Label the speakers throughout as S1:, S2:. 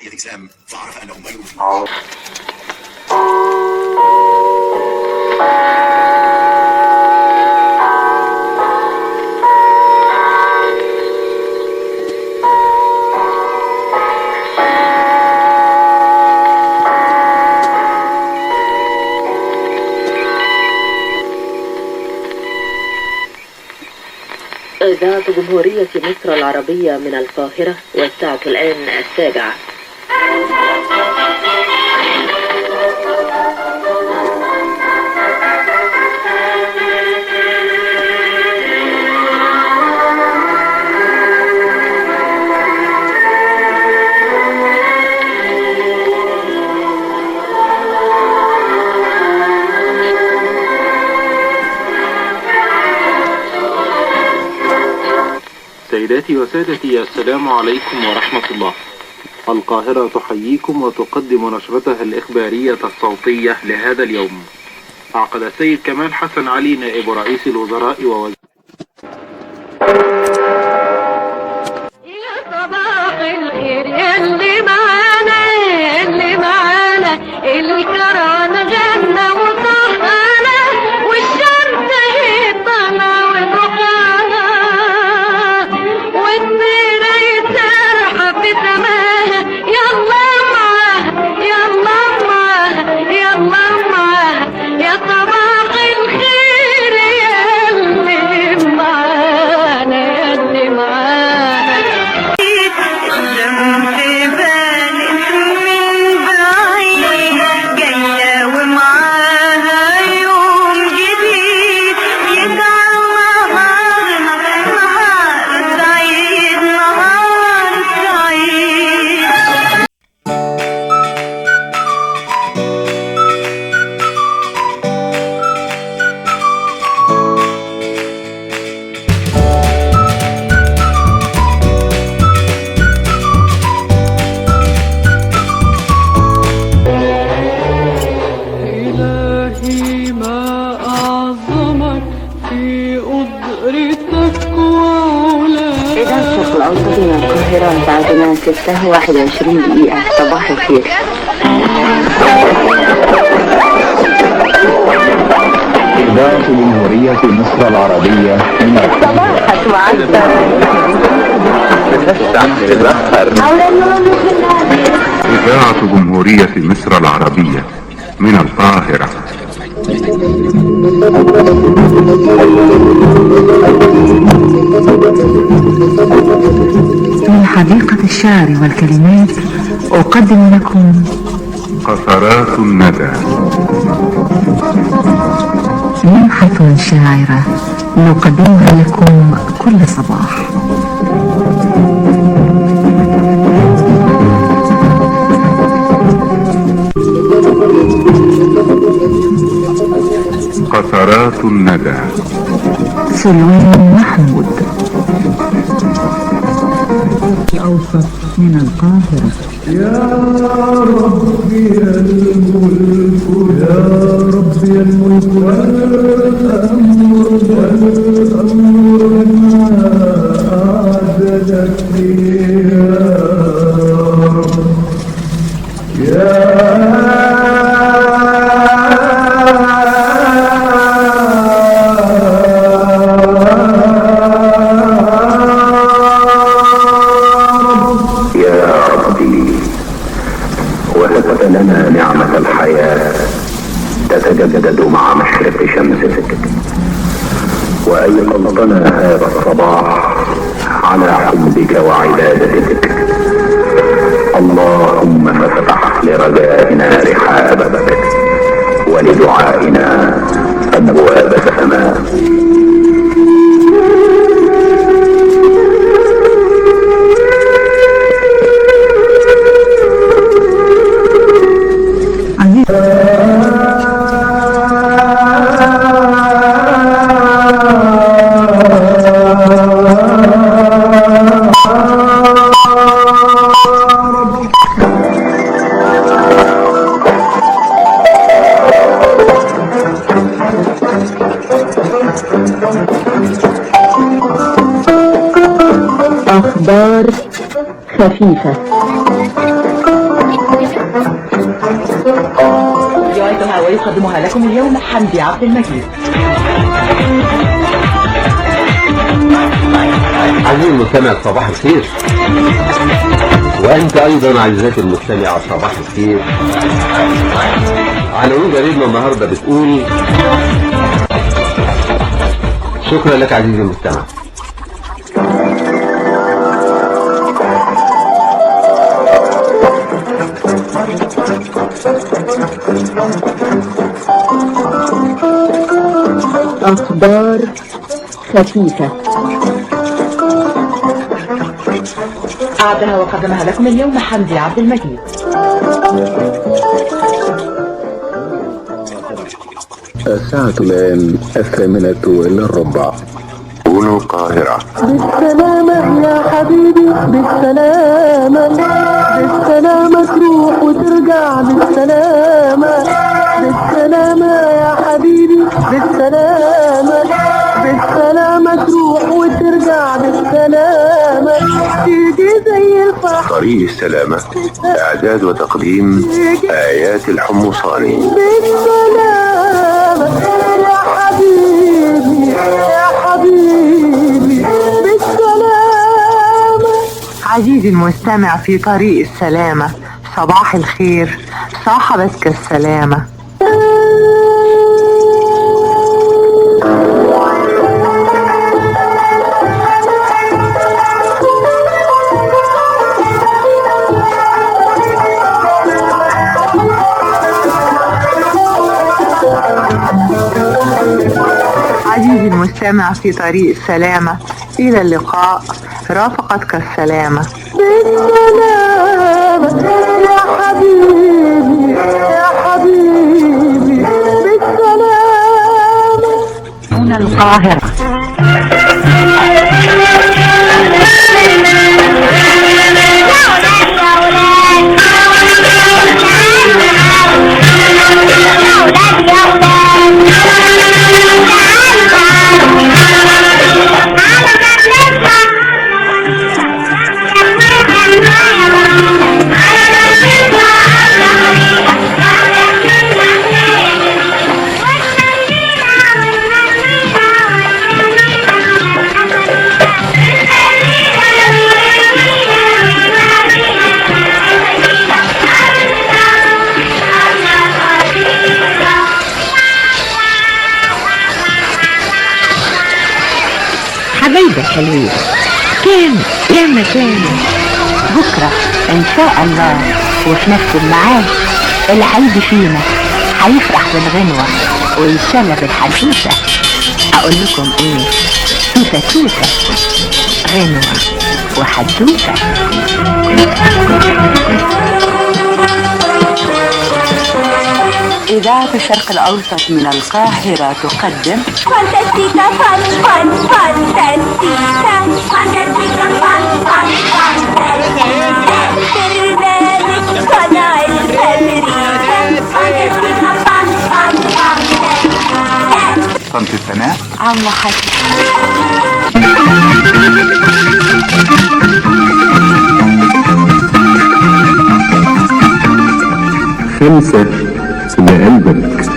S1: الإجسام فعرف أنهم بنو.
S2: إذاعة جمهورية مصر العربية من القاهرة، والساعة الآن 7.
S3: سيداتي وسادتي، السلام عليكم ورحمة الله. القاهرة تحييكم وتقدم نشرتها الإخبارية الصوتية لهذا اليوم. عقد السيد كمال حسن علي نائب رئيس الوزراء ووزير
S4: يا صباح الخير يلي معانا الكرم غنى وصحانا والشمس طلع وضحانا والطيرة يتسرح في سماها يلا معاها يا صباح الخير يلي معانا
S2: الأوسط من القاهرة بعدنا 6:21 دقيقة. صباح الخير.
S5: إذاعة جمهورية مصر العربية من
S2: الصباح معسكر.
S5: إذاعة جمهورية مصر العربية من القاهرة.
S2: من حديقة الشعر والكلمات أقدم لكم
S5: قطرات الندى،
S2: منحة شاعرة نقدمها لكم كل صباح.
S5: قطرات الندى،
S2: سلوان محمود. الأوسط من القاهرة.
S6: يا رب يا الملك يا رب يا الملك والأمر ما أعدلك يا رب
S5: وهبت لنا نعمة الحياة تتجدد مع مشرق شمسك، وأيقظتنا هذا الصباح على حبك وعبادتك. اللهم فافتح لرجائنا رحابك ولدعائنا أبواب السماء.
S2: أخبار خفيفة.
S7: ويقدمها لكم اليوم حمدي عبد المجيد.
S8: عزيزي المستمع صباح الخير، وانت ايضا عزيزاتي المستمع صباح الخير. عناوين جريدنا النهارده بتقول: شكرا لك عزيزي المستمع.
S2: أخبار خفيفة
S7: أعدها وقدمها لكم اليوم حمدي عبد المجيد.
S5: الساعة الآن 8:15. هنا القاهرة.
S6: بالسلامة يا حبيبي، بالسلامة بالسلامة، تروح وترجع بالسلامة. بالسلامة يا حبيبي، بالسلامة بالسلامة، تروح وترجع بالسلامة. تيجي زي الفرح.
S5: طريق السلامة، إعداد وتقديم آيات الحمصاني.
S6: بالسلامة يا حبيبي يا حبيبي، بالسلامة.
S7: عزيزي المستمع في طريق السلامة، صباح الخير، صاحبتك السلامة. عزيزي المستمع في طريق السلامة، إلى اللقاء، رافقتك السلامة.
S6: بالسلامة يا حبيبي يا حبيبي، بالسلامة.
S7: هنا القاهرة. حبايبي الحلوين، كان يا مكان بكرة إن شاء الله وفي نفس الميعاد اللي هيجي فينا هيفرح بالغنوة ويتسلى بالحدوثة. أقول لكم إيه؟ توتة توتة، غنوة وحدوثة. إذاعة الشرق الأوسط من القاهرة تقدم
S4: فانتاستيكا فان فان فانتاستيكا فانتاستيكا فان فان فانتاستيكا برنامج صنع الأمريكا فانتاستيكا فان فان فانتاستيكا.
S5: صمت السماء.
S7: عم حسن.
S5: 5 لقلبك.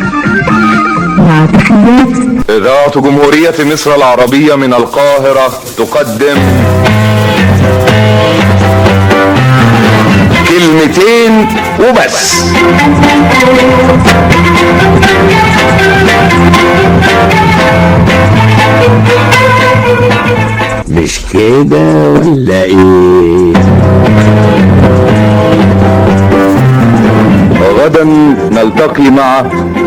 S2: مع تحيات
S9: إذاعة جمهورية مصر العربية من القاهرة تقدم كلمتين وبس.
S5: مش كده ولا ايه؟
S9: غدا نلتقي مع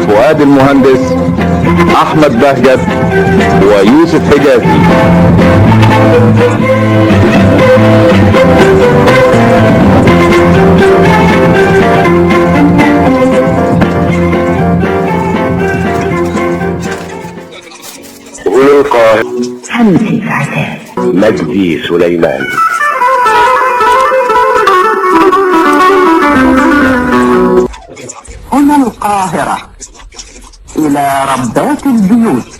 S9: فؤاد المهندس، احمد بهجت، ويوسف حجازي.
S5: هنا القاهرة.
S2: همسة عتاب
S5: مجدي سليمان.
S7: هنا القاهرة، إلى ربات البيوت.